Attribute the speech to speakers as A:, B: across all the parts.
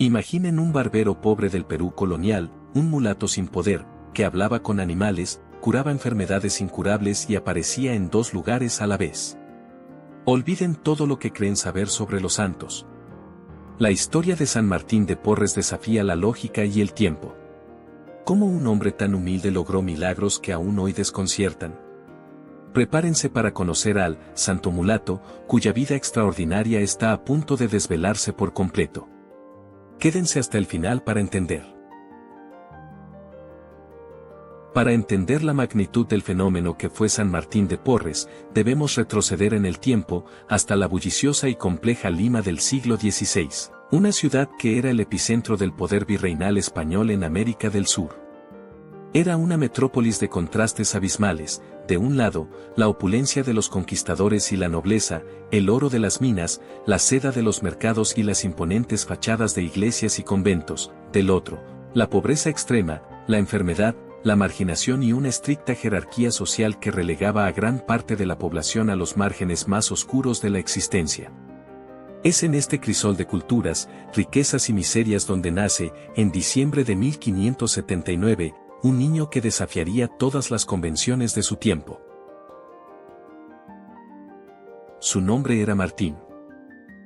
A: Imaginen un barbero pobre del Perú colonial, un mulato sin poder, que hablaba con animales, curaba enfermedades incurables y aparecía en dos lugares a la vez. Olviden todo lo que creen saber sobre los santos. La historia de San Martín de Porres desafía la lógica y el tiempo. ¿Cómo un hombre tan humilde logró milagros que aún hoy desconciertan? Prepárense para conocer al Santo Mulato, cuya vida extraordinaria está a punto de desvelarse por completo. Quédense hasta el final para entender. Para entender la magnitud del fenómeno que fue San Martín de Porres, debemos retroceder en el tiempo, hasta la bulliciosa y compleja Lima del siglo XVI, una ciudad que era el epicentro del poder virreinal español en América del Sur. Era una metrópolis de contrastes abismales, de un lado, la opulencia de los conquistadores y la nobleza, el oro de las minas, la seda de los mercados y las imponentes fachadas de iglesias y conventos, del otro, la pobreza extrema, la enfermedad, la marginación y una estricta jerarquía social que relegaba a gran parte de la población a los márgenes más oscuros de la existencia. Es en este crisol de culturas, riquezas y miserias donde nace, en diciembre de 1579, un niño que desafiaría todas las convenciones de su tiempo. Su nombre era Martín.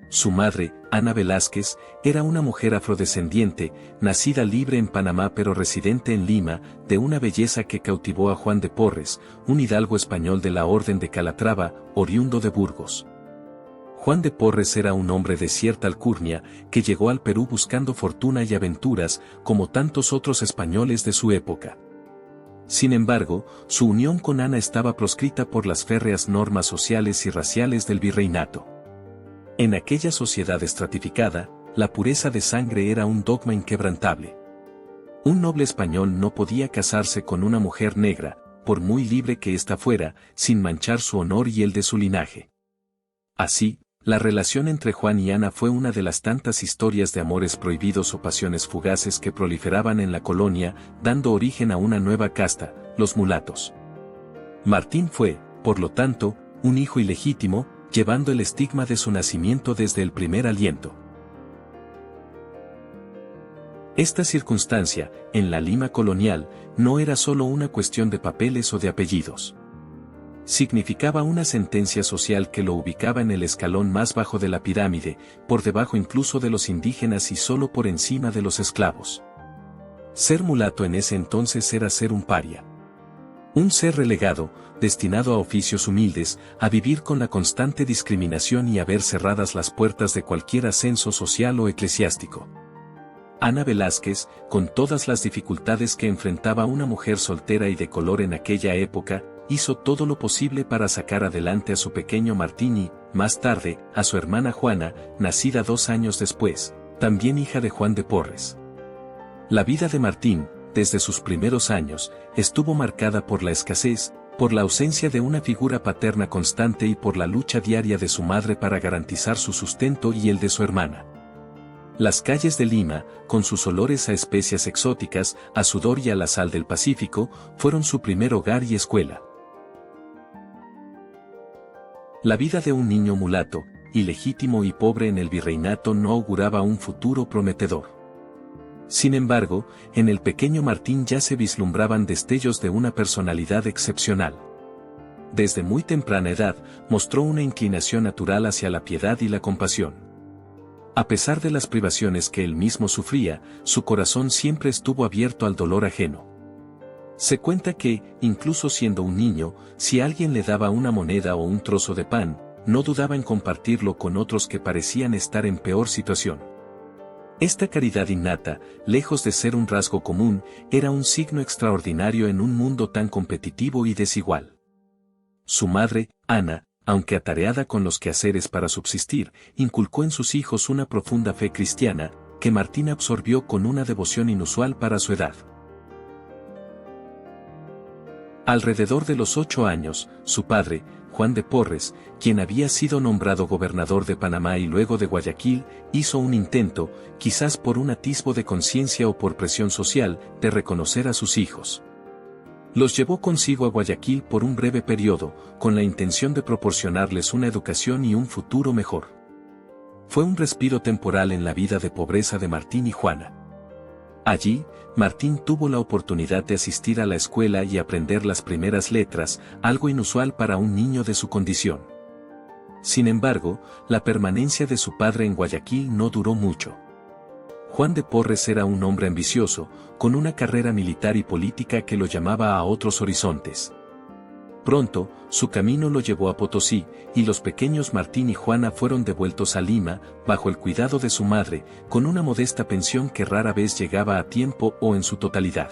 A: Su madre, Ana Velázquez, era una mujer afrodescendiente, nacida libre en Panamá pero residente en Lima, de una belleza que cautivó a Juan de Porres, un hidalgo español de la Orden de Calatrava, oriundo de Burgos. Juan de Porres era un hombre de cierta alcurnia, que llegó al Perú buscando fortuna y aventuras, como tantos otros españoles de su época. Sin embargo, su unión con Ana estaba proscrita por las férreas normas sociales y raciales del virreinato. En aquella sociedad estratificada, la pureza de sangre era un dogma inquebrantable. Un noble español no podía casarse con una mujer negra, por muy libre que ésta fuera, sin manchar su honor y el de su linaje. Así, la relación entre Juan y Ana fue una de las tantas historias de amores prohibidos o pasiones fugaces que proliferaban en la colonia, dando origen a una nueva casta, los mulatos. Martín fue, por lo tanto, un hijo ilegítimo, llevando el estigma de su nacimiento desde el primer aliento. Esta circunstancia, en la Lima colonial, no era solo una cuestión de papeles o de apellidos. Significaba una sentencia social que lo ubicaba en el escalón más bajo de la pirámide, por debajo incluso de los indígenas y solo por encima de los esclavos. Ser mulato en ese entonces era ser un paria. Un ser relegado, destinado a oficios humildes, a vivir con la constante discriminación y a ver cerradas las puertas de cualquier ascenso social o eclesiástico. Ana Velázquez, con todas las dificultades que enfrentaba una mujer soltera y de color en aquella época, hizo todo lo posible para sacar adelante a su pequeño Martín y, más tarde, a su hermana Juana, nacida 2 años después, también hija de Juan de Porres. La vida de Martín, desde sus primeros años, estuvo marcada por la escasez, por la ausencia de una figura paterna constante y por la lucha diaria de su madre para garantizar su sustento y el de su hermana. Las calles de Lima, con sus olores a especias exóticas, a sudor y a la sal del Pacífico, fueron su primer hogar y escuela. La vida de un niño mulato, ilegítimo y pobre en el virreinato no auguraba un futuro prometedor. Sin embargo, en el pequeño Martín ya se vislumbraban destellos de una personalidad excepcional. Desde muy temprana edad, mostró una inclinación natural hacia la piedad y la compasión. A pesar de las privaciones que él mismo sufría, su corazón siempre estuvo abierto al dolor ajeno. Se cuenta que, incluso siendo un niño, si alguien le daba una moneda o un trozo de pan, no dudaba en compartirlo con otros que parecían estar en peor situación. Esta caridad innata, lejos de ser un rasgo común, era un signo extraordinario en un mundo tan competitivo y desigual. Su madre, Ana, aunque atareada con los quehaceres para subsistir, inculcó en sus hijos una profunda fe cristiana, que Martín absorbió con una devoción inusual para su edad. Alrededor de los 8 años, su padre, Juan de Porres, quien había sido nombrado gobernador de Panamá y luego de Guayaquil, hizo un intento, quizás por un atisbo de conciencia o por presión social, de reconocer a sus hijos. Los llevó consigo a Guayaquil por un breve periodo, con la intención de proporcionarles una educación y un futuro mejor. Fue un respiro temporal en la vida de pobreza de Martín y Juana. Allí, Martín tuvo la oportunidad de asistir a la escuela y aprender las primeras letras, algo inusual para un niño de su condición. Sin embargo, la permanencia de su padre en Guayaquil no duró mucho. Juan de Porres era un hombre ambicioso, con una carrera militar y política que lo llamaba a otros horizontes. Pronto, su camino lo llevó a Potosí, y los pequeños Martín y Juana fueron devueltos a Lima, bajo el cuidado de su madre, con una modesta pensión que rara vez llegaba a tiempo o en su totalidad.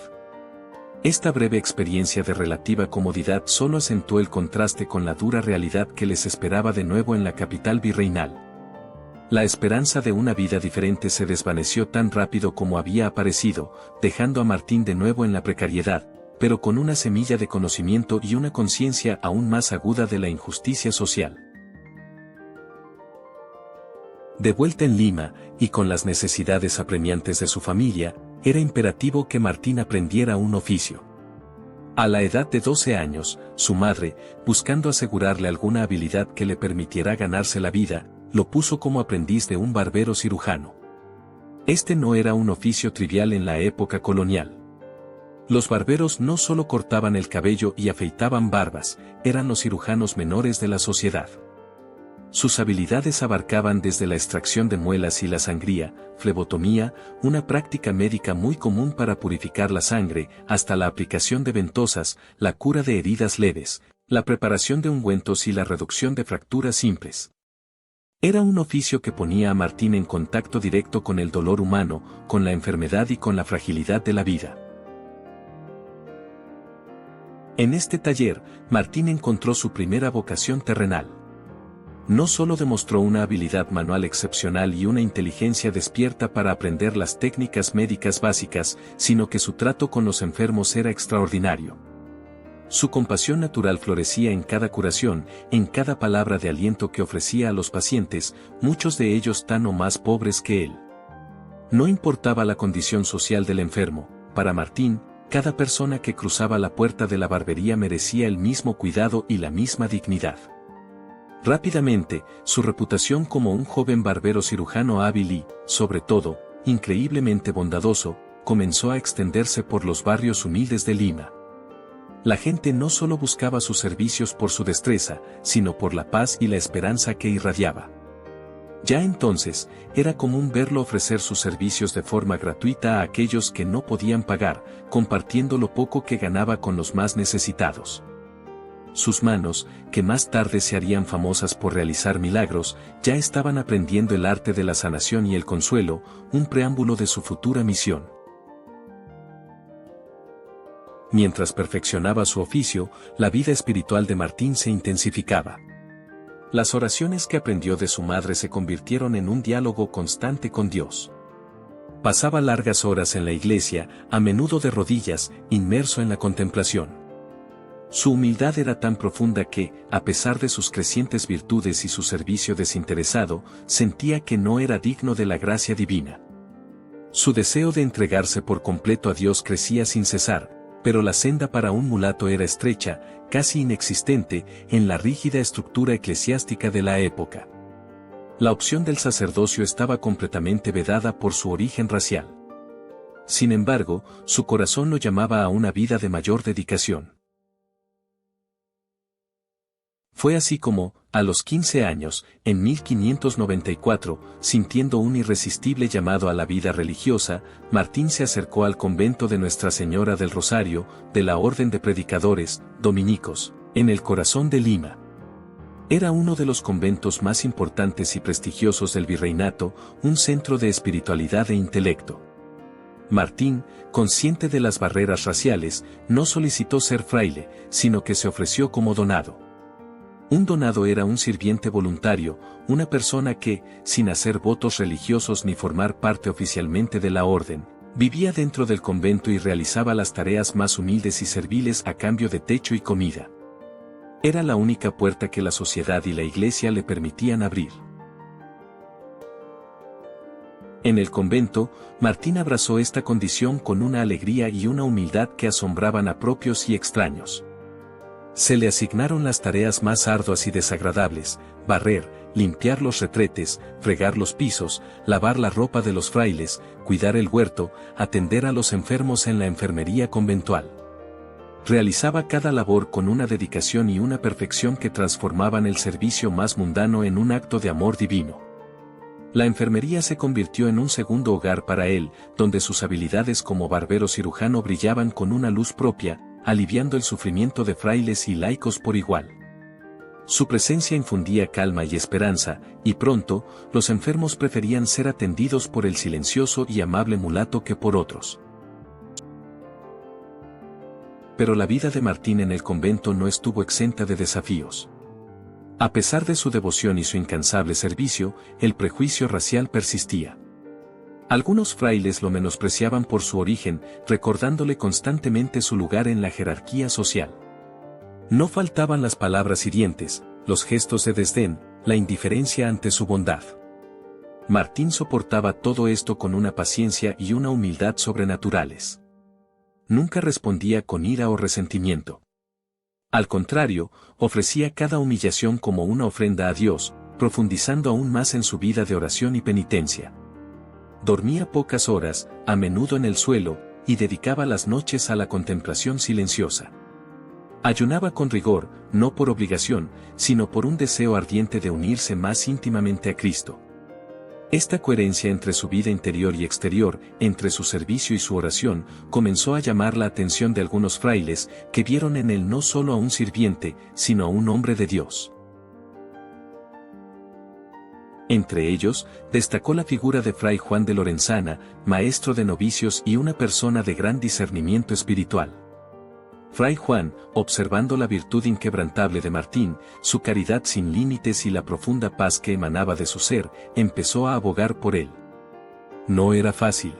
A: Esta breve experiencia de relativa comodidad solo acentuó el contraste con la dura realidad que les esperaba de nuevo en la capital virreinal. La esperanza de una vida diferente se desvaneció tan rápido como había aparecido, dejando a Martín de nuevo en la precariedad, pero con una semilla de conocimiento y una conciencia aún más aguda de la injusticia social. De vuelta en Lima, y con las necesidades apremiantes de su familia, era imperativo que Martín aprendiera un oficio. A la edad de 12 años, su madre, buscando asegurarle alguna habilidad que le permitiera ganarse la vida, lo puso como aprendiz de un barbero cirujano. Este no era un oficio trivial en la época colonial. Los barberos no solo cortaban el cabello y afeitaban barbas, eran los cirujanos menores de la sociedad. Sus habilidades abarcaban desde la extracción de muelas y la sangría, flebotomía, una práctica médica muy común para purificar la sangre, hasta la aplicación de ventosas, la cura de heridas leves, la preparación de ungüentos y la reducción de fracturas simples. Era un oficio que ponía a Martín en contacto directo con el dolor humano, con la enfermedad y con la fragilidad de la vida. En este taller, Martín encontró su primera vocación terrenal. No solo demostró una habilidad manual excepcional y una inteligencia despierta para aprender las técnicas médicas básicas, sino que su trato con los enfermos era extraordinario. Su compasión natural florecía en cada curación, en cada palabra de aliento que ofrecía a los pacientes, muchos de ellos tan o más pobres que él. No importaba la condición social del enfermo, para Martín, cada persona que cruzaba la puerta de la barbería merecía el mismo cuidado y la misma dignidad. Rápidamente, su reputación como un joven barbero cirujano hábil y, sobre todo, increíblemente bondadoso, comenzó a extenderse por los barrios humildes de Lima. La gente no solo buscaba sus servicios por su destreza, sino por la paz y la esperanza que irradiaba. Ya entonces, era común verlo ofrecer sus servicios de forma gratuita a aquellos que no podían pagar, compartiendo lo poco que ganaba con los más necesitados. Sus manos, que más tarde se harían famosas por realizar milagros, ya estaban aprendiendo el arte de la sanación y el consuelo, un preámbulo de su futura misión. Mientras perfeccionaba su oficio, la vida espiritual de Martín se intensificaba. Las oraciones que aprendió de su madre se convirtieron en un diálogo constante con Dios. Pasaba largas horas en la iglesia, a menudo de rodillas, inmerso en la contemplación. Su humildad era tan profunda que, a pesar de sus crecientes virtudes y su servicio desinteresado, sentía que no era digno de la gracia divina. Su deseo de entregarse por completo a Dios crecía sin cesar, pero la senda para un mulato era estrecha, casi inexistente, en la rígida estructura eclesiástica de la época. La opción del sacerdocio estaba completamente vedada por su origen racial. Sin embargo, su corazón lo llamaba a una vida de mayor dedicación. Fue así como, a los 15 años, en 1594, sintiendo un irresistible llamado a la vida religiosa, Martín se acercó al convento de Nuestra Señora del Rosario, de la Orden de Predicadores, dominicos, en el corazón de Lima. Era uno de los conventos más importantes y prestigiosos del virreinato, un centro de espiritualidad e intelecto. Martín, consciente de las barreras raciales, no solicitó ser fraile, sino que se ofreció como donado. Un donado era un sirviente voluntario, una persona que, sin hacer votos religiosos ni formar parte oficialmente de la orden, vivía dentro del convento y realizaba las tareas más humildes y serviles a cambio de techo y comida. Era la única puerta que la sociedad y la iglesia le permitían abrir. En el convento, Martín abrazó esta condición con una alegría y una humildad que asombraban a propios y extraños. Se le asignaron las tareas más arduas y desagradables: barrer, limpiar los retretes, fregar los pisos, lavar la ropa de los frailes, cuidar el huerto, atender a los enfermos en la enfermería conventual. Realizaba cada labor con una dedicación y una perfección que transformaban el servicio más mundano en un acto de amor divino. La enfermería se convirtió en un segundo hogar para él, donde sus habilidades como barbero cirujano brillaban con una luz propia, aliviando el sufrimiento de frailes y laicos por igual. Su presencia infundía calma y esperanza, y pronto, los enfermos preferían ser atendidos por el silencioso y amable mulato que por otros. Pero la vida de Martín en el convento no estuvo exenta de desafíos. A pesar de su devoción y su incansable servicio, el prejuicio racial persistía. Algunos frailes lo menospreciaban por su origen, recordándole constantemente su lugar en la jerarquía social. No faltaban las palabras hirientes, los gestos de desdén, la indiferencia ante su bondad. Martín soportaba todo esto con una paciencia y una humildad sobrenaturales. Nunca respondía con ira o resentimiento. Al contrario, ofrecía cada humillación como una ofrenda a Dios, profundizando aún más en su vida de oración y penitencia. Dormía pocas horas, a menudo en el suelo, y dedicaba las noches a la contemplación silenciosa. Ayunaba con rigor, no por obligación, sino por un deseo ardiente de unirse más íntimamente a Cristo. Esta coherencia entre su vida interior y exterior, entre su servicio y su oración, comenzó a llamar la atención de algunos frailes, que vieron en él no solo a un sirviente, sino a un hombre de Dios. Entre ellos, destacó la figura de Fray Juan de Lorenzana, maestro de novicios y una persona de gran discernimiento espiritual. Fray Juan, observando la virtud inquebrantable de Martín, su caridad sin límites y la profunda paz que emanaba de su ser, empezó a abogar por él. No era fácil.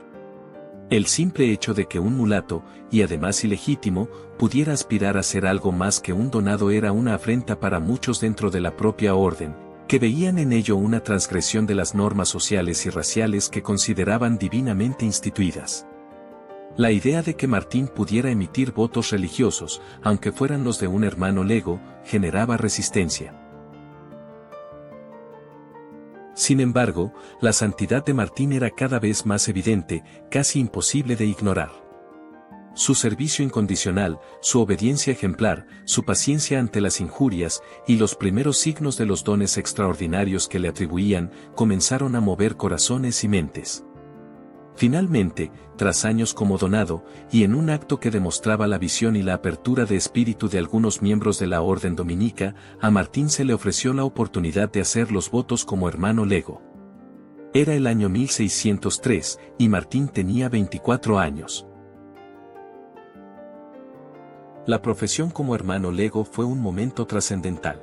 A: El simple hecho de que un mulato, y además ilegítimo, pudiera aspirar a ser algo más que un donado era una afrenta para muchos dentro de la propia orden, que veían en ello una transgresión de las normas sociales y raciales que consideraban divinamente instituidas. La idea de que Martín pudiera emitir votos religiosos, aunque fueran los de un hermano lego, generaba resistencia. Sin embargo, la santidad de Martín era cada vez más evidente, casi imposible de ignorar. Su servicio incondicional, su obediencia ejemplar, su paciencia ante las injurias, y los primeros signos de los dones extraordinarios que le atribuían, comenzaron a mover corazones y mentes. Finalmente, tras años como donado, y en un acto que demostraba la visión y la apertura de espíritu de algunos miembros de la orden dominica, a Martín se le ofreció la oportunidad de hacer los votos como hermano lego. Era el año 1603, y Martín tenía 24 años. La profesión como hermano lego fue un momento trascendental.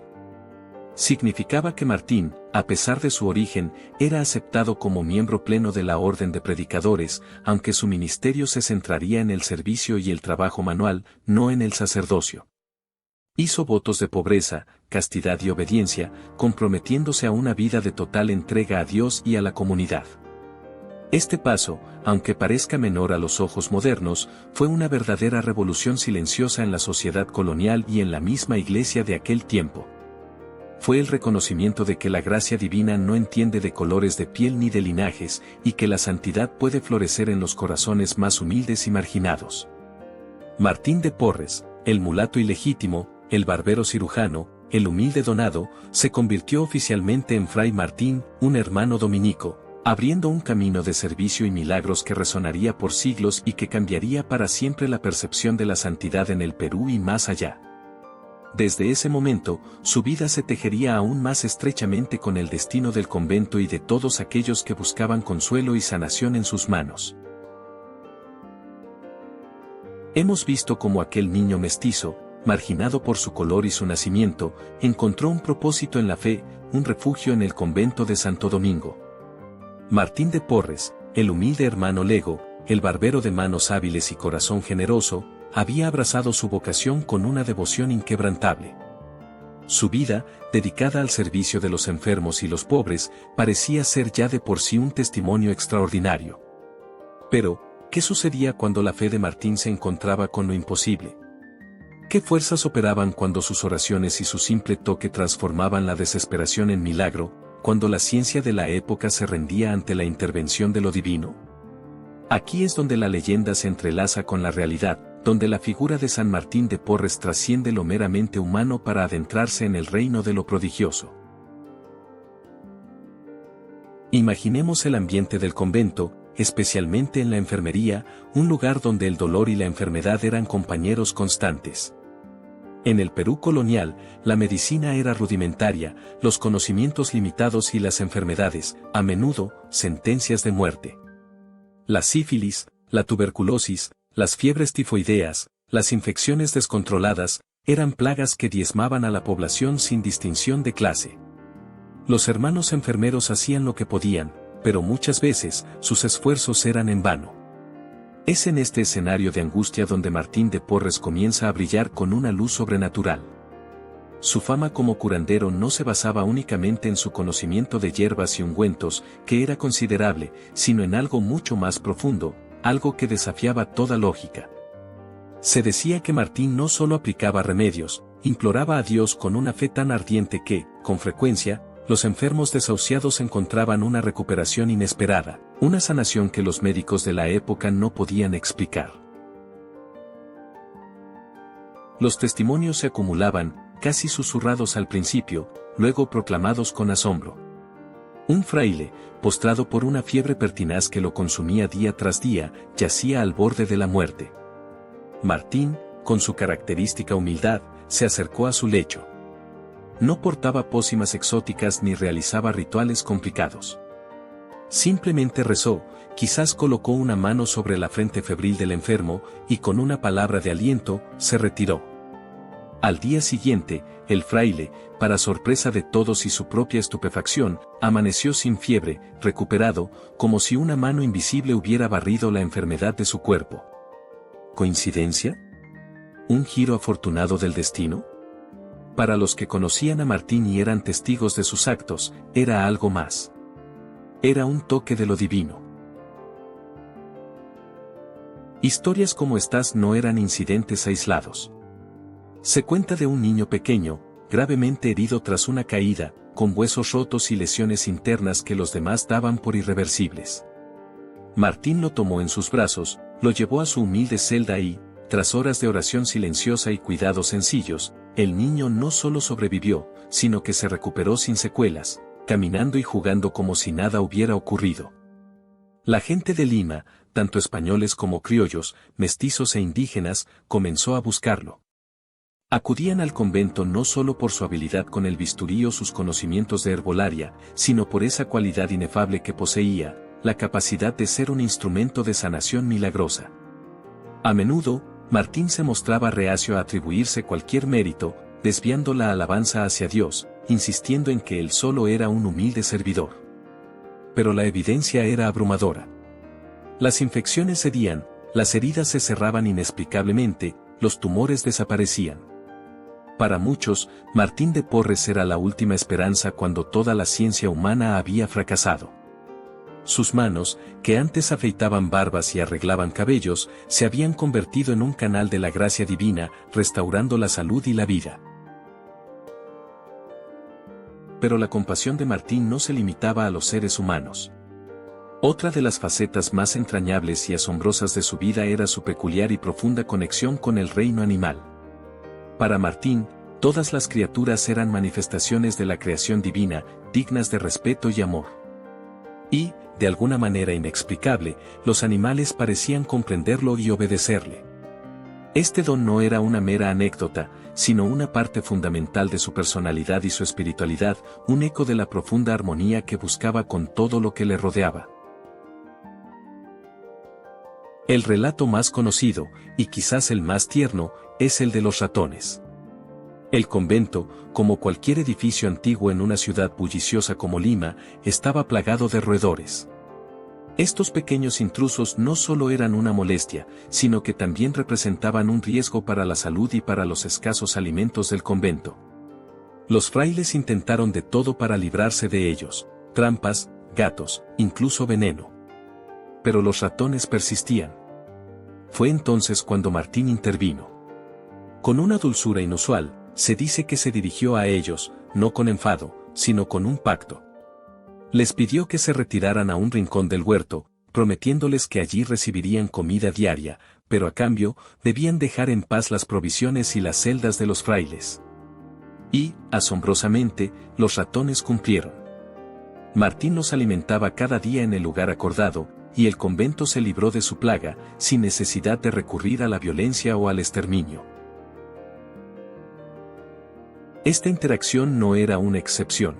A: Significaba que Martín, a pesar de su origen, era aceptado como miembro pleno de la orden de predicadores, aunque su ministerio se centraría en el servicio y el trabajo manual, no en el sacerdocio. Hizo votos de pobreza, castidad y obediencia, comprometiéndose a una vida de total entrega a Dios y a la comunidad. Este paso, aunque parezca menor a los ojos modernos, fue una verdadera revolución silenciosa en la sociedad colonial y en la misma iglesia de aquel tiempo. Fue el reconocimiento de que la gracia divina no entiende de colores de piel ni de linajes, y que la santidad puede florecer en los corazones más humildes y marginados. Martín de Porres, el mulato ilegítimo, el barbero cirujano, el humilde donado, se convirtió oficialmente en Fray Martín, un hermano dominico, abriendo un camino de servicio y milagros que resonaría por siglos y que cambiaría para siempre la percepción de la santidad en el Perú y más allá. Desde ese momento, su vida se tejería aún más estrechamente con el destino del convento y de todos aquellos que buscaban consuelo y sanación en sus manos. Hemos visto cómo aquel niño mestizo, marginado por su color y su nacimiento, encontró un propósito en la fe, un refugio en el convento de Santo Domingo. Martín de Porres, el humilde hermano lego, el barbero de manos hábiles y corazón generoso, había abrazado su vocación con una devoción inquebrantable. Su vida, dedicada al servicio de los enfermos y los pobres, parecía ser ya de por sí un testimonio extraordinario. Pero, ¿qué sucedía cuando la fe de Martín se encontraba con lo imposible? ¿Qué fuerzas operaban cuando sus oraciones y su simple toque transformaban la desesperación en milagro, cuando la ciencia de la época se rendía ante la intervención de lo divino? Aquí es donde la leyenda se entrelaza con la realidad, donde la figura de San Martín de Porres trasciende lo meramente humano para adentrarse en el reino de lo prodigioso. Imaginemos el ambiente del convento, especialmente en la enfermería, un lugar donde el dolor y la enfermedad eran compañeros constantes. En el Perú colonial, la medicina era rudimentaria, los conocimientos limitados y las enfermedades, a menudo, sentencias de muerte. La sífilis, la tuberculosis, las fiebres tifoideas, las infecciones descontroladas, eran plagas que diezmaban a la población sin distinción de clase. Los hermanos enfermeros hacían lo que podían, pero muchas veces, sus esfuerzos eran en vano. Es en este escenario de angustia donde Martín de Porres comienza a brillar con una luz sobrenatural. Su fama como curandero no se basaba únicamente en su conocimiento de hierbas y ungüentos, que era considerable, sino en algo mucho más profundo, algo que desafiaba toda lógica. Se decía que Martín no solo aplicaba remedios, imploraba a Dios con una fe tan ardiente que, con frecuencia, los enfermos desahuciados encontraban una recuperación inesperada, una sanación que los médicos de la época no podían explicar. Los testimonios se acumulaban, casi susurrados al principio, luego proclamados con asombro. Un fraile, postrado por una fiebre pertinaz que lo consumía día tras día, yacía al borde de la muerte. Martín, con su característica humildad, se acercó a su lecho. No portaba pócimas exóticas ni realizaba rituales complicados. Simplemente rezó, quizás colocó una mano sobre la frente febril del enfermo, y con una palabra de aliento, se retiró. Al día siguiente, el fraile, para sorpresa de todos y su propia estupefacción, amaneció sin fiebre, recuperado, como si una mano invisible hubiera barrido la enfermedad de su cuerpo. ¿Coincidencia? ¿Un giro afortunado del destino? Para los que conocían a Martín y eran testigos de sus actos, era algo más. Era un toque de lo divino. Historias como estas no eran incidentes aislados. Se cuenta de un niño pequeño, gravemente herido tras una caída, con huesos rotos y lesiones internas que los demás daban por irreversibles. Martín lo tomó en sus brazos, lo llevó a su humilde celda y, tras horas de oración silenciosa y cuidados sencillos, el niño no solo sobrevivió, sino que se recuperó sin secuelas, caminando y jugando como si nada hubiera ocurrido. La gente de Lima, tanto españoles como criollos, mestizos e indígenas, comenzó a buscarlo. Acudían al convento no solo por su habilidad con el bisturí o sus conocimientos de herbolaria, sino por esa cualidad inefable que poseía, la capacidad de ser un instrumento de sanación milagrosa. A menudo, Martín se mostraba reacio a atribuirse cualquier mérito, desviando la alabanza hacia Dios, insistiendo en que él solo era un humilde servidor. Pero la evidencia era abrumadora. Las infecciones cedían, las heridas se cerraban inexplicablemente, los tumores desaparecían. Para muchos, Martín de Porres era la última esperanza cuando toda la ciencia humana había fracasado. Sus manos, que antes afeitaban barbas y arreglaban cabellos, se habían convertido en un canal de la gracia divina, restaurando la salud y la vida. Pero la compasión de Martín no se limitaba a los seres humanos. Otra de las facetas más entrañables y asombrosas de su vida era su peculiar y profunda conexión con el reino animal. Para Martín, todas las criaturas eran manifestaciones de la creación divina, dignas de respeto y amor. Y, de alguna manera inexplicable, los animales parecían comprenderlo y obedecerle. Este don no era una mera anécdota, sino una parte fundamental de su personalidad y su espiritualidad, un eco de la profunda armonía que buscaba con todo lo que le rodeaba. El relato más conocido, y quizás el más tierno, es el de los ratones. El convento, como cualquier edificio antiguo en una ciudad bulliciosa como Lima, estaba plagado de roedores. Estos pequeños intrusos no solo eran una molestia, sino que también representaban un riesgo para la salud y para los escasos alimentos del convento. Los frailes intentaron de todo para librarse de ellos, trampas, gatos, incluso veneno. Pero los ratones persistían. Fue entonces cuando Martín intervino. Con una dulzura inusual, se dice que se dirigió a ellos, no con enfado, sino con un pacto. Les pidió que se retiraran a un rincón del huerto, prometiéndoles que allí recibirían comida diaria, pero a cambio, debían dejar en paz las provisiones y las celdas de los frailes. Y, asombrosamente, los ratones cumplieron. Martín los alimentaba cada día en el lugar acordado, y el convento se libró de su plaga, sin necesidad de recurrir a la violencia o al exterminio. Esta interacción no era una excepción.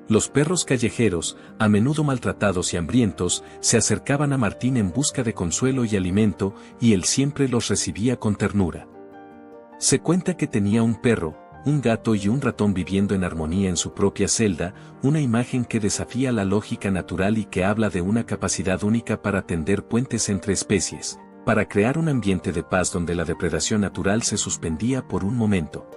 A: Los perros callejeros, a menudo maltratados y hambrientos, se acercaban a Martín en busca de consuelo y alimento, y él siempre los recibía con ternura. Se cuenta que tenía un perro, un gato y un ratón viviendo en armonía en su propia celda, una imagen que desafía la lógica natural y que habla de una capacidad única para tender puentes entre especies, para crear un ambiente de paz donde la depredación natural se suspendía por un momento.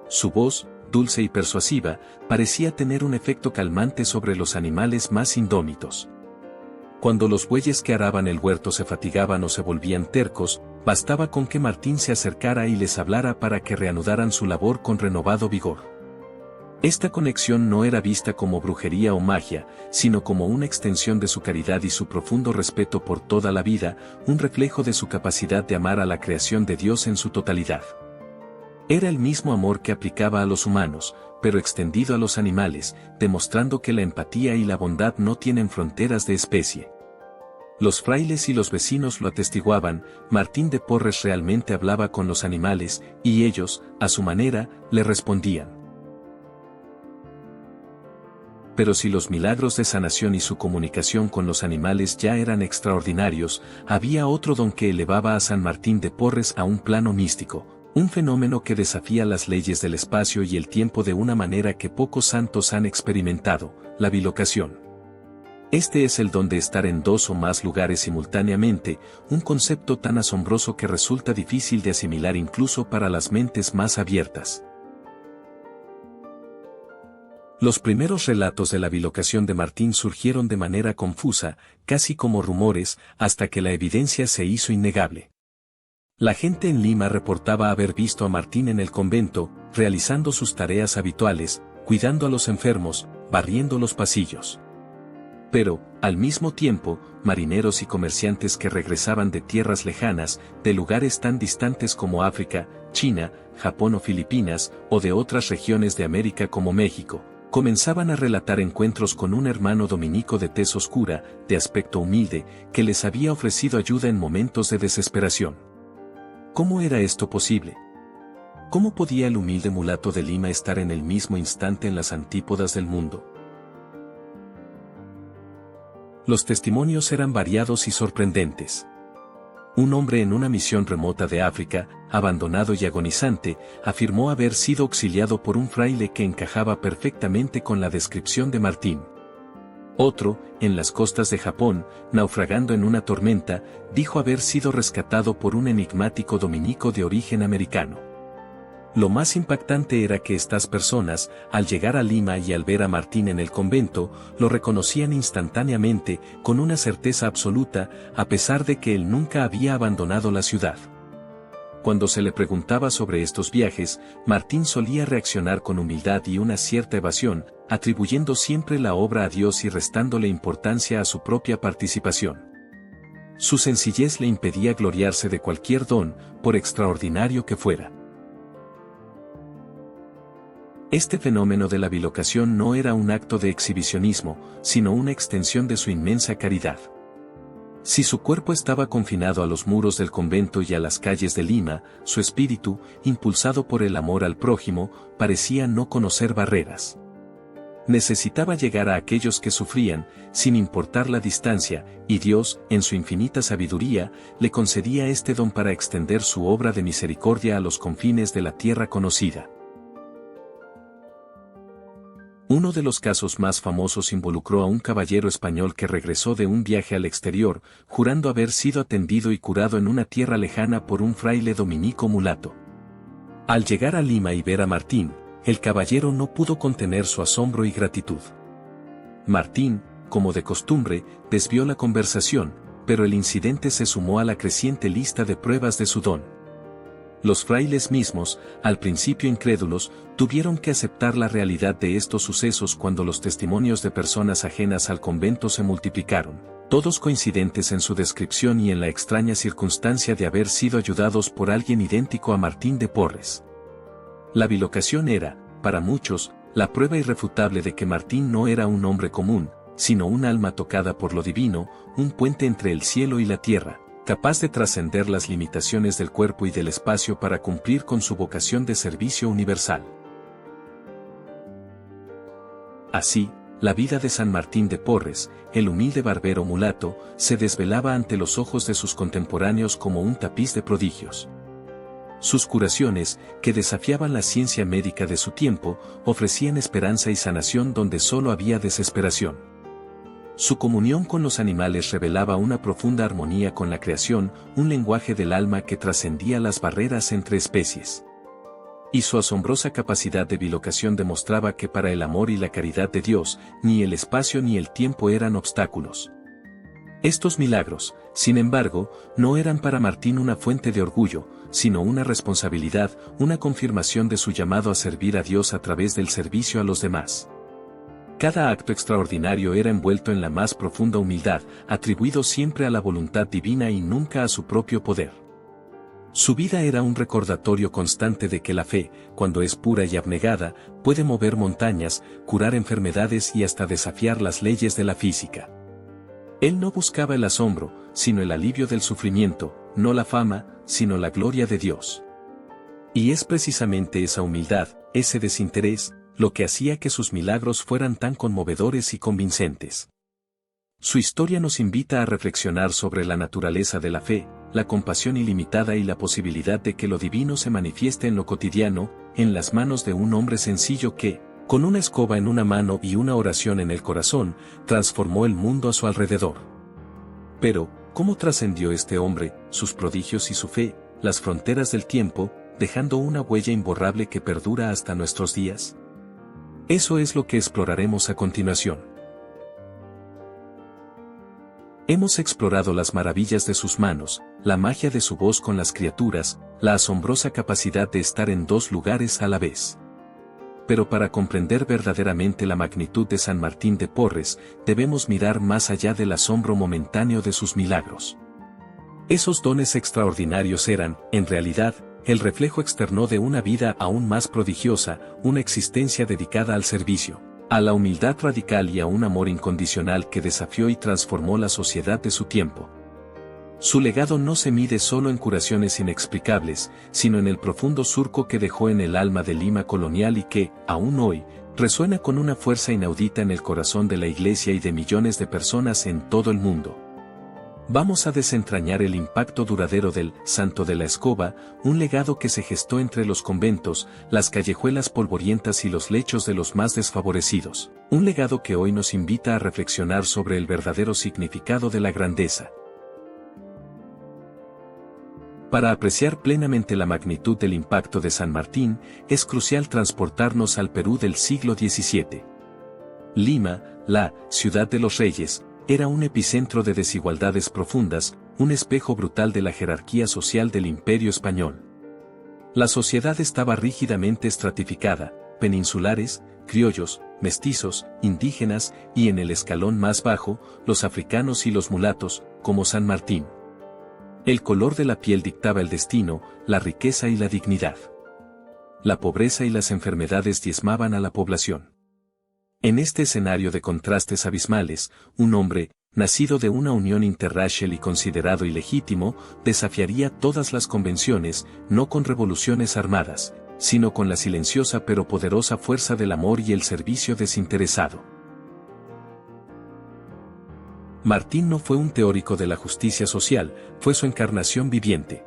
A: Su voz, dulce y persuasiva, parecía tener un efecto calmante sobre los animales más indómitos. Cuando los bueyes que araban el huerto se fatigaban o se volvían tercos, bastaba con que Martín se acercara y les hablara para que reanudaran su labor con renovado vigor. Esta conexión no era vista como brujería o magia, sino como una extensión de su caridad y su profundo respeto por toda la vida, un reflejo de su capacidad de amar a la creación de Dios en su totalidad. Era el mismo amor que aplicaba a los humanos, pero extendido a los animales, demostrando que la empatía y la bondad no tienen fronteras de especie. Los frailes y los vecinos lo atestiguaban, Martín de Porres realmente hablaba con los animales, y ellos, a su manera, le respondían. Pero si los milagros de sanación y su comunicación con los animales ya eran extraordinarios, había otro don que elevaba a San Martín de Porres a un plano místico, un fenómeno que desafía las leyes del espacio y el tiempo de una manera que pocos santos han experimentado, la bilocación. Este es el don de estar en dos o más lugares simultáneamente, un concepto tan asombroso que resulta difícil de asimilar incluso para las mentes más abiertas. Los primeros relatos de la bilocación de Martín surgieron de manera confusa, casi como rumores, hasta que la evidencia se hizo innegable. La gente en Lima reportaba haber visto a Martín en el convento, realizando sus tareas habituales, cuidando a los enfermos, barriendo los pasillos. Pero, al mismo tiempo, marineros y comerciantes que regresaban de tierras lejanas, de lugares tan distantes como África, China, Japón o Filipinas, o de otras regiones de América como México, comenzaban a relatar encuentros con un hermano dominico de tez oscura, de aspecto humilde, que les había ofrecido ayuda en momentos de desesperación. ¿Cómo era esto posible? ¿Cómo podía el humilde mulato de Lima estar en el mismo instante en las antípodas del mundo? Los testimonios eran variados y sorprendentes. Un hombre en una misión remota de África, abandonado y agonizante, afirmó haber sido auxiliado por un fraile que encajaba perfectamente con la descripción de Martín. Otro, en las costas de Japón, naufragando en una tormenta, dijo haber sido rescatado por un enigmático dominico de origen americano. Lo más impactante era que estas personas, al llegar a Lima y al ver a Martín en el convento, lo reconocían instantáneamente, con una certeza absoluta, a pesar de que él nunca había abandonado la ciudad. Cuando se le preguntaba sobre estos viajes, Martín solía reaccionar con humildad y una cierta evasión, atribuyendo siempre la obra a Dios y restándole importancia a su propia participación. Su sencillez le impedía gloriarse de cualquier don, por extraordinario que fuera. Este fenómeno de la bilocación no era un acto de exhibicionismo, sino una extensión de su inmensa caridad. Si su cuerpo estaba confinado a los muros del convento y a las calles de Lima, su espíritu, impulsado por el amor al prójimo, parecía no conocer barreras. Necesitaba llegar a aquellos que sufrían, sin importar la distancia, y Dios, en su infinita sabiduría, le concedía este don para extender su obra de misericordia a los confines de la tierra conocida. Uno de los casos más famosos involucró a un caballero español que regresó de un viaje al exterior, jurando haber sido atendido y curado en una tierra lejana por un fraile dominico mulato. Al llegar a Lima y ver a Martín, el caballero no pudo contener su asombro y gratitud. Martín, como de costumbre, desvió la conversación, pero el incidente se sumó a la creciente lista de pruebas de su don. Los frailes mismos, al principio incrédulos, tuvieron que aceptar la realidad de estos sucesos cuando los testimonios de personas ajenas al convento se multiplicaron, todos coincidentes en su descripción y en la extraña circunstancia de haber sido ayudados por alguien idéntico a Martín de Porres. La bilocación era, para muchos, la prueba irrefutable de que Martín no era un hombre común, sino un alma tocada por lo divino, un puente entre el cielo y la tierra, capaz de trascender las limitaciones del cuerpo y del espacio para cumplir con su vocación de servicio universal. Así, la vida de San Martín de Porres, el humilde barbero mulato, se desvelaba ante los ojos de sus contemporáneos como un tapiz de prodigios. Sus curaciones, que desafiaban la ciencia médica de su tiempo, ofrecían esperanza y sanación donde solo había desesperación. Su comunión con los animales revelaba una profunda armonía con la creación, un lenguaje del alma que trascendía las barreras entre especies. Y su asombrosa capacidad de bilocación demostraba que para el amor y la caridad de Dios, ni el espacio ni el tiempo eran obstáculos. Estos milagros, sin embargo, no eran para Martín una fuente de orgullo, sino una responsabilidad, una confirmación de su llamado a servir a Dios a través del servicio a los demás. Cada acto extraordinario era envuelto en la más profunda humildad, atribuido siempre a la voluntad divina y nunca a su propio poder. Su vida era un recordatorio constante de que la fe, cuando es pura y abnegada, puede mover montañas, curar enfermedades y hasta desafiar las leyes de la física. Él no buscaba el asombro, sino el alivio del sufrimiento, no la fama, sino la gloria de Dios. Y es precisamente esa humildad, ese desinterés, lo que hacía que sus milagros fueran tan conmovedores y convincentes. Su historia nos invita a reflexionar sobre la naturaleza de la fe, la compasión ilimitada y la posibilidad de que lo divino se manifieste en lo cotidiano, en las manos de un hombre sencillo que, con una escoba en una mano y una oración en el corazón, transformó el mundo a su alrededor. Pero, ¿cómo trascendió este hombre, sus prodigios y su fe, las fronteras del tiempo, dejando una huella imborrable que perdura hasta nuestros días? Eso es lo que exploraremos a continuación. Hemos explorado las maravillas de sus manos, la magia de su voz con las criaturas, la asombrosa capacidad de estar en dos lugares a la vez. Pero para comprender verdaderamente la magnitud de San Martín de Porres, debemos mirar más allá del asombro momentáneo de sus milagros. Esos dones extraordinarios eran, en realidad, el reflejo externo de una vida aún más prodigiosa, una existencia dedicada al servicio, a la humildad radical y a un amor incondicional que desafió y transformó la sociedad de su tiempo. Su legado no se mide solo en curaciones inexplicables, sino en el profundo surco que dejó en el alma de Lima colonial y que, aún hoy, resuena con una fuerza inaudita en el corazón de la Iglesia y de millones de personas en todo el mundo. Vamos a desentrañar el impacto duradero del Santo de la Escoba, un legado que se gestó entre los conventos, las callejuelas polvorientas y los lechos de los más desfavorecidos, un legado que hoy nos invita a reflexionar sobre el verdadero significado de la grandeza. Para apreciar plenamente la magnitud del impacto de San Martín, es crucial transportarnos al Perú del siglo XVII. Lima, la ciudad de los reyes, era un epicentro de desigualdades profundas, un espejo brutal de la jerarquía social del Imperio español. La sociedad estaba rígidamente estratificada, peninsulares, criollos, mestizos, indígenas, y en el escalón más bajo, los africanos y los mulatos, como San Martín. El color de la piel dictaba el destino, la riqueza y la dignidad. La pobreza y las enfermedades diezmaban a la población. En este escenario de contrastes abismales, un hombre, nacido de una unión interracial y considerado ilegítimo, desafiaría todas las convenciones, no con revoluciones armadas, sino con la silenciosa pero poderosa fuerza del amor y el servicio desinteresado. Martín no fue un teórico de la justicia social, fue su encarnación viviente.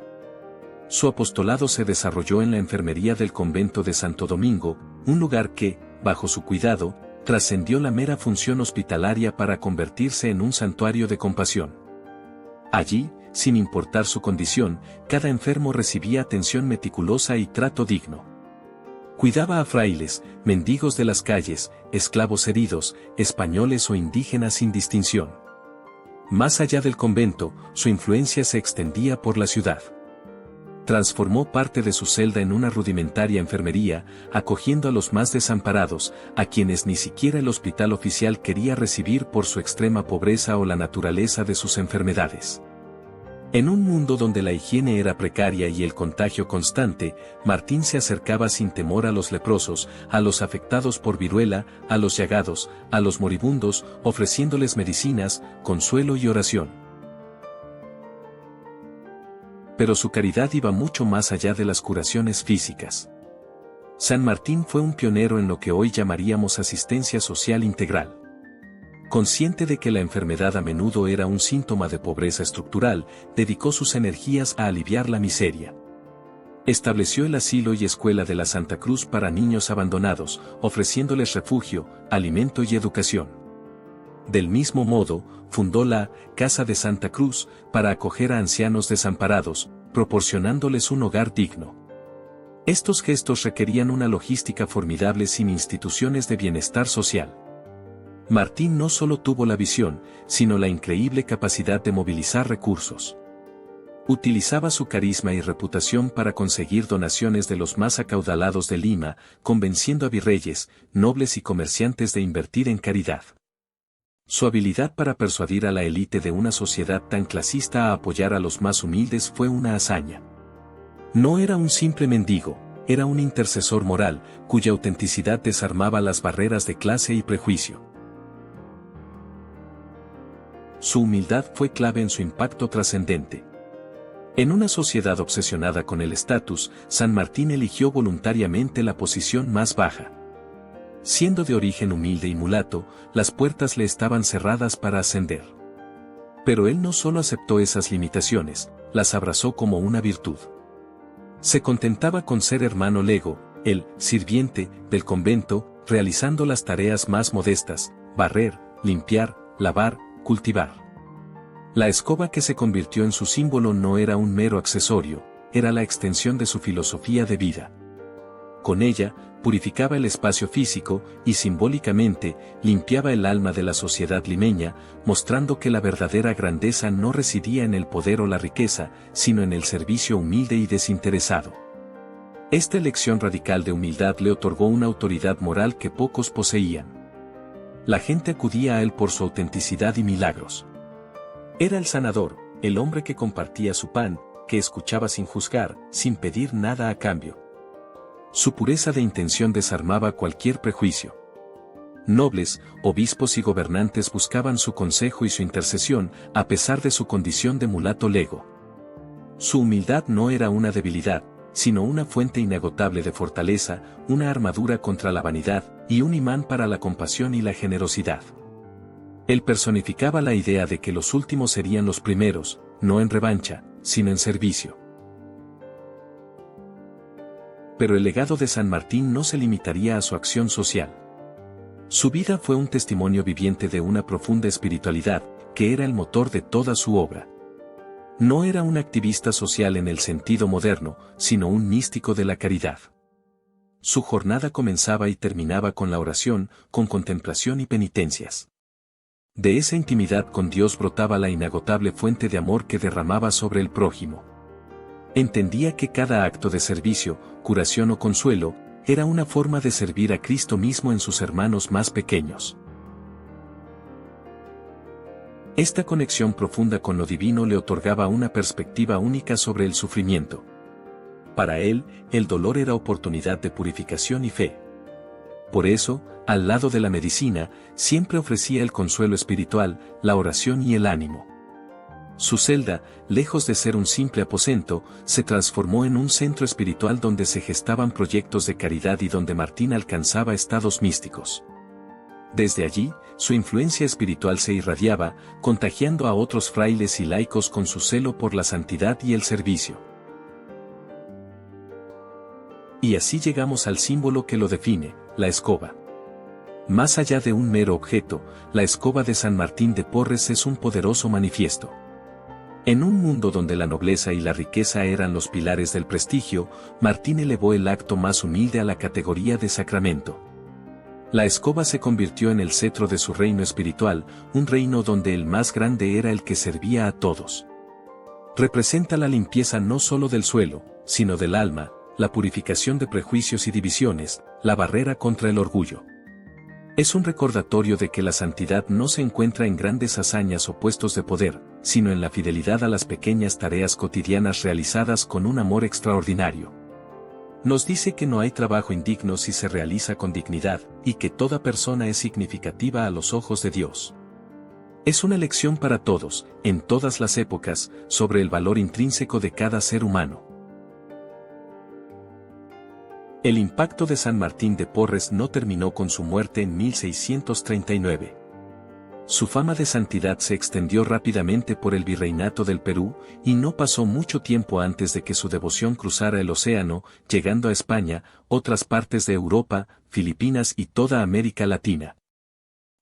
A: Su apostolado se desarrolló en la enfermería del convento de Santo Domingo, un lugar que, bajo su cuidado, trascendió la mera función hospitalaria para convertirse en un santuario de compasión. Allí, sin importar su condición, cada enfermo recibía atención meticulosa y trato digno. Cuidaba a frailes, mendigos de las calles, esclavos heridos, españoles o indígenas sin distinción. Más allá del convento, su influencia se extendía por la ciudad. transformó parte de su celda en una rudimentaria enfermería, acogiendo a los más desamparados, a quienes ni siquiera el hospital oficial quería recibir por su extrema pobreza o la naturaleza de sus enfermedades. En un mundo donde la higiene era precaria y el contagio constante, Martín se acercaba sin temor a los leprosos, a los afectados por viruela, a los llagados, a los moribundos, ofreciéndoles medicinas, consuelo y oración. Pero su caridad iba mucho más allá de las curaciones físicas. San Martín fue un pionero en lo que hoy llamaríamos asistencia social integral. Consciente de que la enfermedad a menudo era un síntoma de pobreza estructural, dedicó sus energías a aliviar la miseria. Estableció el asilo y escuela de la Santa Cruz para niños abandonados, ofreciéndoles refugio, alimento y educación. Del mismo modo, fundó la Casa de Santa Cruz para acoger a ancianos desamparados, proporcionándoles un hogar digno. Estos gestos requerían una logística formidable sin instituciones de bienestar social. Martín no solo tuvo la visión, sino la increíble capacidad de movilizar recursos. Utilizaba su carisma y reputación para conseguir donaciones de los más acaudalados de Lima, convenciendo a virreyes, nobles y comerciantes de invertir en caridad. Su habilidad para persuadir a la élite de una sociedad tan clasista a apoyar a los más humildes fue una hazaña. No era un simple mendigo, era un intercesor moral, cuya autenticidad desarmaba las barreras de clase y prejuicio. Su humildad fue clave en su impacto trascendente. En una sociedad obsesionada con el estatus, San Martín eligió voluntariamente la posición más baja. Siendo de origen humilde y mulato, las puertas le estaban cerradas para ascender. Pero él no solo aceptó esas limitaciones, las abrazó como una virtud. Se contentaba con ser hermano lego, el sirviente del convento, realizando las tareas más modestas: barrer, limpiar, lavar, cultivar. La escoba que se convirtió en su símbolo no era un mero accesorio, era la extensión de su filosofía de vida. Con ella, purificaba el espacio físico y simbólicamente limpiaba el alma de la sociedad limeña, mostrando que la verdadera grandeza no residía en el poder o la riqueza, sino en el servicio humilde y desinteresado. Esta elección radical de humildad le otorgó una autoridad moral que pocos poseían. La gente acudía a él por su autenticidad y milagros. Era el sanador, el hombre que compartía su pan, que escuchaba sin juzgar, sin pedir nada a cambio. Su pureza de intención desarmaba cualquier prejuicio. Nobles, obispos y gobernantes buscaban su consejo y su intercesión, a pesar de su condición de mulato lego. Su humildad no era una debilidad, sino una fuente inagotable de fortaleza, una armadura contra la vanidad, y un imán para la compasión y la generosidad. Él personificaba la idea de que los últimos serían los primeros, no en revancha, sino en servicio. Pero el legado de San Martín no se limitaría a su acción social. Su vida fue un testimonio viviente de una profunda espiritualidad, que era el motor de toda su obra. No era un activista social en el sentido moderno, sino un místico de la caridad. Su jornada comenzaba y terminaba con la oración, con contemplación y penitencias. De esa intimidad con Dios brotaba la inagotable fuente de amor que derramaba sobre el prójimo. Entendía que cada acto de servicio, curación o consuelo, era una forma de servir a Cristo mismo en sus hermanos más pequeños. Esta conexión profunda con lo divino le otorgaba una perspectiva única sobre el sufrimiento. Para él, el dolor era oportunidad de purificación y fe. Por eso, al lado de la medicina, siempre ofrecía el consuelo espiritual, la oración y el ánimo. Su celda, lejos de ser un simple aposento, se transformó en un centro espiritual donde se gestaban proyectos de caridad y donde Martín alcanzaba estados místicos. Desde allí, su influencia espiritual se irradiaba, contagiando a otros frailes y laicos con su celo por la santidad y el servicio. Y así llegamos al símbolo que lo define, la escoba. Más allá de un mero objeto, la escoba de San Martín de Porres es un poderoso manifiesto. En un mundo donde la nobleza y la riqueza eran los pilares del prestigio, Martín elevó el acto más humilde a la categoría de sacramento. La escoba se convirtió en el cetro de su reino espiritual, un reino donde el más grande era el que servía a todos. Representa la limpieza no solo del suelo, sino del alma, la purificación de prejuicios y divisiones, la barrera contra el orgullo. Es un recordatorio de que la santidad no se encuentra en grandes hazañas o puestos de poder, sino en la fidelidad a las pequeñas tareas cotidianas realizadas con un amor extraordinario. Nos dice que no hay trabajo indigno si se realiza con dignidad, y que toda persona es significativa a los ojos de Dios. Es una lección para todos, en todas las épocas, sobre el valor intrínseco de cada ser humano. El impacto de San Martín de Porres no terminó con su muerte en 1639. Su fama de santidad se extendió rápidamente por el virreinato del Perú, y no pasó mucho tiempo antes de que su devoción cruzara el océano, llegando a España, otras partes de Europa, Filipinas y toda América Latina.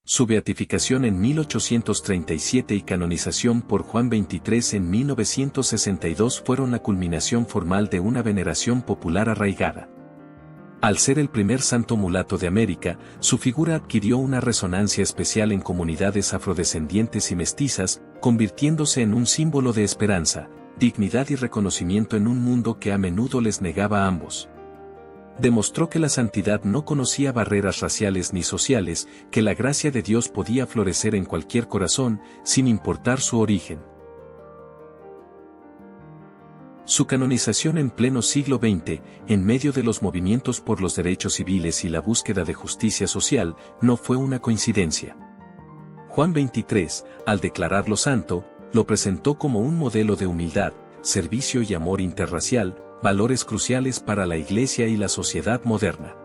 A: Su beatificación en 1837 y canonización por Juan XXIII en 1962 fueron la culminación formal de una veneración popular arraigada. Al ser el primer santo mulato de América, su figura adquirió una resonancia especial en comunidades afrodescendientes y mestizas, convirtiéndose en un símbolo de esperanza, dignidad y reconocimiento en un mundo que a menudo les negaba a ambos. Demostró que la santidad no conocía barreras raciales ni sociales, que la gracia de Dios podía florecer en cualquier corazón, sin importar su origen. Su canonización en pleno siglo XX, en medio de los movimientos por los derechos civiles y la búsqueda de justicia social, no fue una coincidencia. Juan XXIII, al declararlo santo, lo presentó como un modelo de humildad, servicio y amor interracial, valores cruciales para la Iglesia y la sociedad moderna.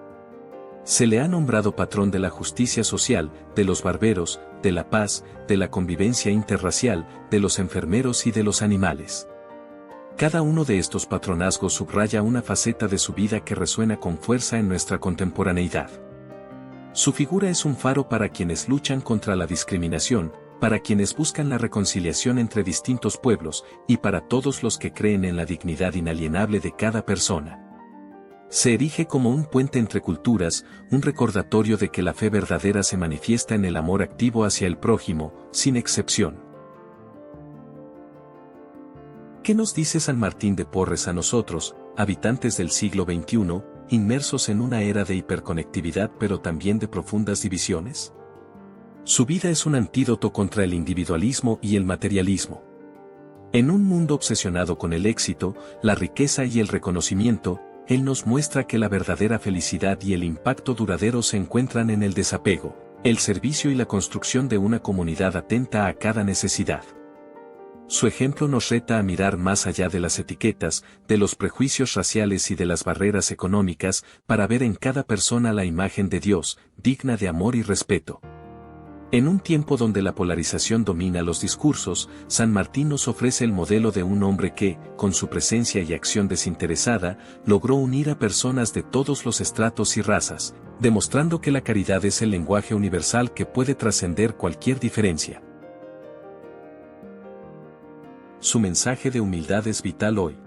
A: Se le ha nombrado patrón de la justicia social, de los barberos, de la paz, de la convivencia interracial, de los enfermeros y de los animales. Cada uno de estos patronazgos subraya una faceta de su vida que resuena con fuerza en nuestra contemporaneidad. Su figura es un faro para quienes luchan contra la discriminación, para quienes buscan la reconciliación entre distintos pueblos, y para todos los que creen en la dignidad inalienable de cada persona. Se erige como un puente entre culturas, un recordatorio de que la fe verdadera se manifiesta en el amor activo hacia el prójimo, sin excepción. ¿Qué nos dice San Martín de Porres a nosotros, habitantes del siglo XXI, inmersos en una era de hiperconectividad pero también de profundas divisiones? Su vida es un antídoto contra el individualismo y el materialismo. En un mundo obsesionado con el éxito, la riqueza y el reconocimiento, Él nos muestra que la verdadera felicidad y el impacto duradero se encuentran en el desapego, el servicio y la construcción de una comunidad atenta a cada necesidad. Su ejemplo nos reta a mirar más allá de las etiquetas, de los prejuicios raciales y de las barreras económicas, para ver en cada persona la imagen de Dios, digna de amor y respeto. En un tiempo donde la polarización domina los discursos, San Martín nos ofrece el modelo de un hombre que, con su presencia y acción desinteresada, logró unir a personas de todos los estratos y razas, demostrando que la caridad es el lenguaje universal que puede trascender cualquier diferencia. Su mensaje de humildad es vital hoy.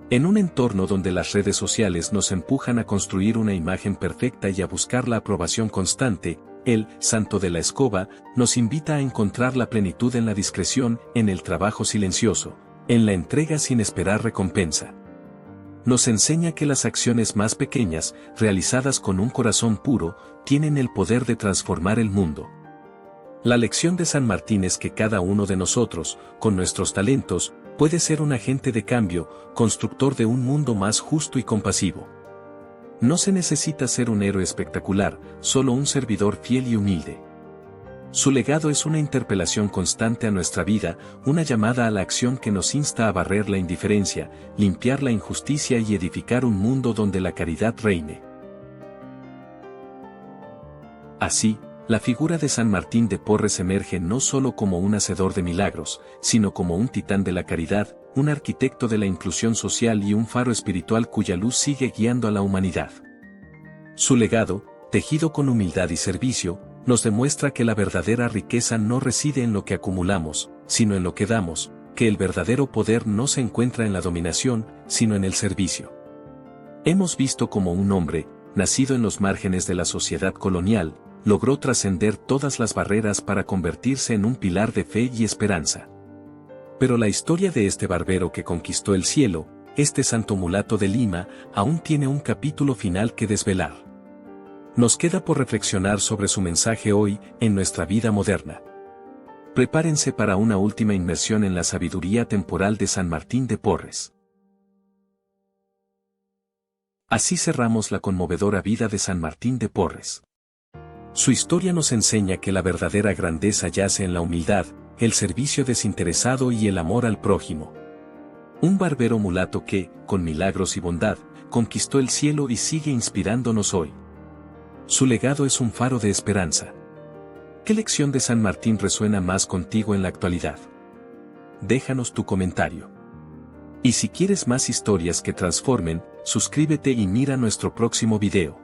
A: En un entorno donde las redes sociales nos empujan a construir una imagen perfecta y a buscar la aprobación constante, el santo de la escoba nos invita a encontrar la plenitud en la discreción, en el trabajo silencioso, en la entrega sin esperar recompensa. Nos enseña que las acciones más pequeñas, realizadas con un corazón puro, tienen el poder de transformar el mundo. La lección de San Martín es que cada uno de nosotros, con nuestros talentos, puede ser un agente de cambio, constructor de un mundo más justo y compasivo. No se necesita ser un héroe espectacular, solo un servidor fiel y humilde. Su legado es una interpelación constante a nuestra vida, una llamada a la acción que nos insta a barrer la indiferencia, limpiar la injusticia y edificar un mundo donde la caridad reine. Así, la figura de San Martín de Porres emerge no solo como un hacedor de milagros, sino como un titán de la caridad, un arquitecto de la inclusión social y un faro espiritual cuya luz sigue guiando a la humanidad. Su legado, tejido con humildad y servicio, nos demuestra que la verdadera riqueza no reside en lo que acumulamos, sino en lo que damos, que el verdadero poder no se encuentra en la dominación, sino en el servicio. Hemos visto cómo un hombre, nacido en los márgenes de la sociedad colonial, logró trascender todas las barreras para convertirse en un pilar de fe y esperanza. Pero la historia de este barbero que conquistó el cielo, este santo mulato de Lima, aún tiene un capítulo final que desvelar. Nos queda por reflexionar sobre su mensaje hoy, en nuestra vida moderna. Prepárense para una última inmersión en la sabiduría temporal de San Martín de Porres. Así cerramos la conmovedora vida de San Martín de Porres. Su historia nos enseña que la verdadera grandeza yace en la humildad, el servicio desinteresado y el amor al prójimo. Un barbero mulato que, con milagros y bondad, conquistó el cielo y sigue inspirándonos hoy. Su legado es un faro de esperanza. ¿Qué lección de San Martín resuena más contigo en la actualidad? Déjanos tu comentario. Y si quieres más historias que transformen, suscríbete y mira nuestro próximo video.